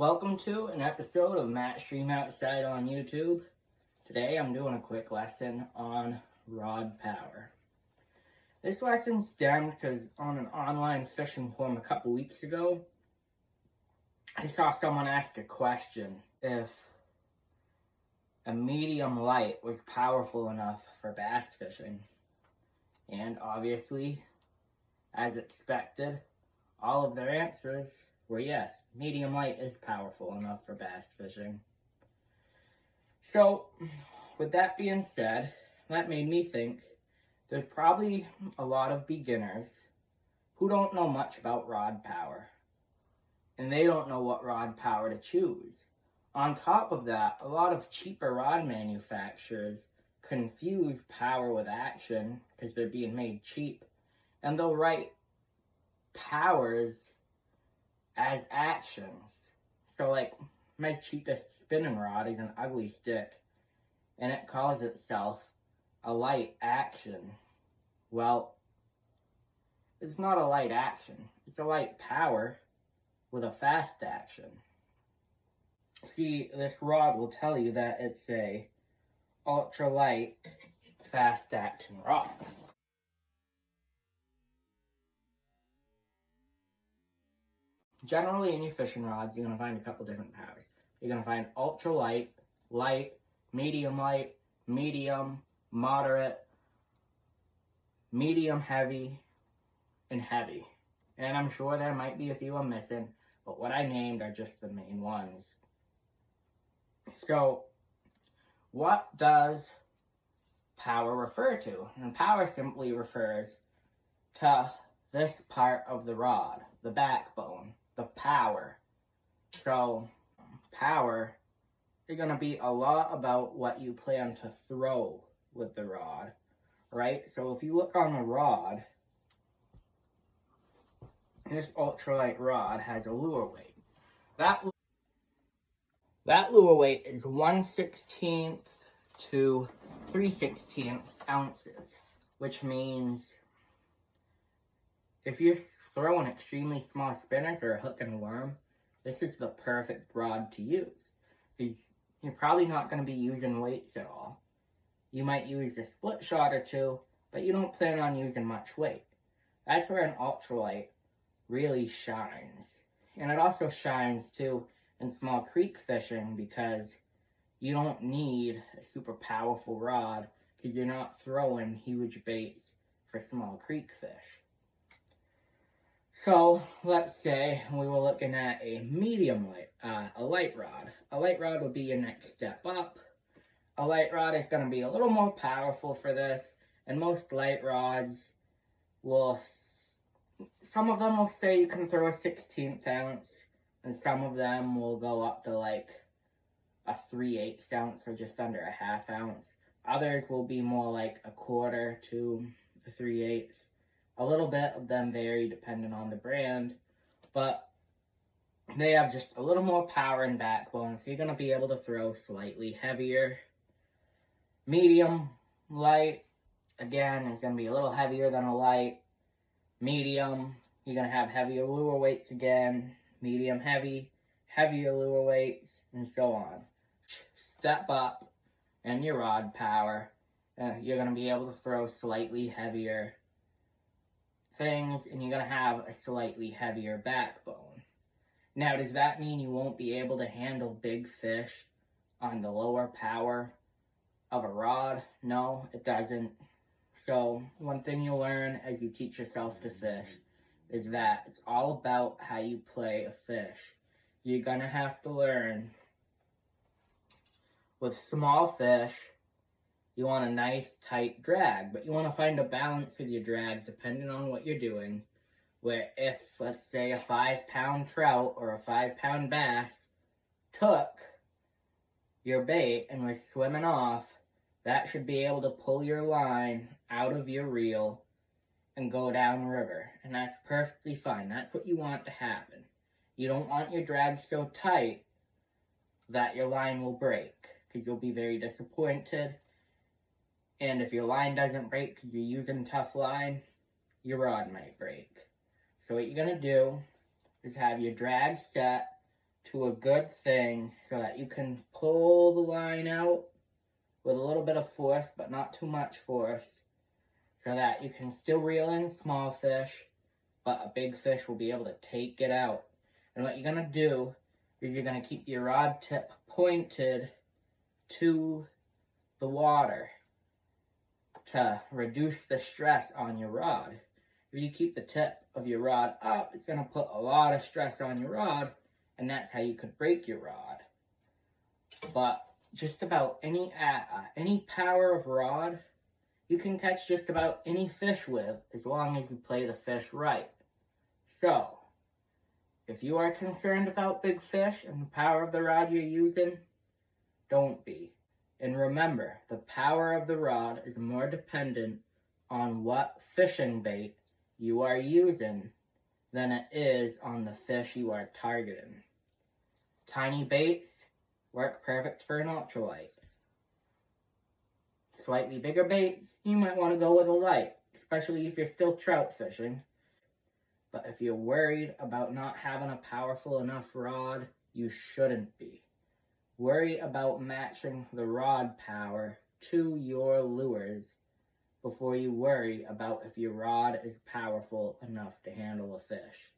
Welcome to an episode of Matt Stream Outside on YouTube. Today I'm doing a quick lesson on rod power. This lesson stemmed because on an online fishing forum a couple weeks ago, I saw someone ask a question if a medium light was powerful enough for bass fishing. And obviously, as expected, all of their answers were yes, medium light is powerful enough for bass fishing. So, with that being said, that made me think there's probably a lot of beginners who don't know much about rod power. And they don't know what rod power to choose. On top of that, a lot of cheaper rod manufacturers confuse power with action because they're being made cheap. And they'll write powers as actions. So like my cheapest spinning rod is an ugly stick and it calls itself a light action. Well, it's not a light action. It's a light power with a fast action. See, this rod will tell you that it's a ultralight fast action rod. Generally, in your fishing rods, you're going to find a couple different powers. You're going to find ultralight, light, medium, moderate, medium heavy, and heavy. And I'm sure there might be a few I'm missing, but what I named are just the main ones. So, what does power refer to? And power simply refers to this part of the rod, the backbone. The power. So, power is going to be a lot about what you plan to throw with the rod, right? So if you look on the rod, this ultralight rod has a lure weight. That lure weight is 1/16 to 3/16 ounces, which means if you're throwing extremely small spinners or a hook and a worm, this is the perfect rod to use. Because you're probably not going to be using weights at all. You might use a split shot or two, but you don't plan on using much weight. That's where an ultralight really shines. And it also shines too in small creek fishing because you don't need a super powerful rod because you're not throwing huge baits for small creek fish. So, let's say we were looking at a medium light, a light rod. A light rod would be your next step up. A light rod is going to be a little more powerful for this, and most light rods will, some of them will say you can throw a 1/16 ounce, and some of them will go up to like a 3/8 ounce or just under a half ounce. Others will be more like a 1/4 to a 3/8. A little bit of them vary depending on the brand, but they have just a little more power and backbone, so you're going to be able to throw slightly heavier. Medium, light, again, is going to be a little heavier than a light. Medium, you're going to have heavier lure weights again. Medium, heavy, heavier lure weights, and so on. Step up in your rod power, you're going to be able to throw slightly heavier things, and you're going to have a slightly heavier backbone. Now, does that mean you won't be able to handle big fish on the lower power of a rod? No, it doesn't. So, one thing you'll learn as you teach yourself to fish is that it's all about how you play a fish. You're going to have to learn with small fish, you want a nice tight drag, but you want to find a balance with your drag depending on what you're doing. Where if, let's say, a 5-pound trout or a 5-pound bass took your bait and was swimming off, that should be able to pull your line out of your reel and go downriver. And that's perfectly fine. That's what you want to happen. You don't want your drag so tight that your line will break, because you'll be very disappointed. And if your line doesn't break because you're using tough line, your rod might break. So what you're going to do is have your drag set to a good thing so that you can pull the line out with a little bit of force, but not too much force, so that you can still reel in small fish, but a big fish will be able to take it out. And what you're going to do is you're going to keep your rod tip pointed to the water to reduce the stress on your rod. If you keep the tip of your rod up, it's going to put a lot of stress on your rod, and that's how you could break your rod. But just about any power of rod, you can catch just about any fish with, as long as you play the fish right. So, if you are concerned about big fish and the power of the rod you're using, don't be. And remember, the power of the rod is more dependent on what fishing bait you are using than it is on the fish you are targeting. Tiny baits work perfect for an ultralight. Slightly bigger baits, you might want to go with a light, especially if you're still trout fishing. But if you're worried about not having a powerful enough rod, you shouldn't be. Worry about matching the rod power to your lures before you worry about if your rod is powerful enough to handle a fish.